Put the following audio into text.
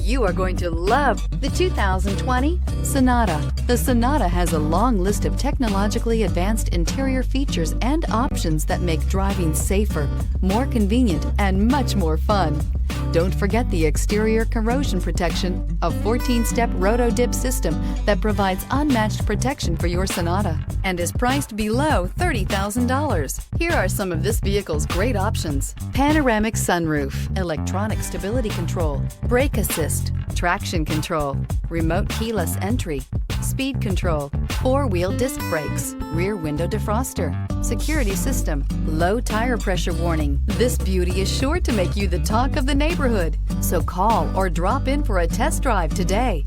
You are going to love the 2020 Sonata. The Sonata has a long list of technologically advanced interior features and options that make driving safer, more convenient, and much more fun. Don't forget the exterior corrosion protection, a 14-step roto-dip system that provides unmatched protection for your Sonata and is priced below $30,000. Here are some of this vehicle's great options: panoramic sunroof, electronic stability control, brake assist, traction control, remote keyless entry, speed control, four-wheel disc brakes, rear window defroster, security system, low tire pressure warning. This beauty is sure to make you the talk of the neighborhood. So call or drop in for a test drive today.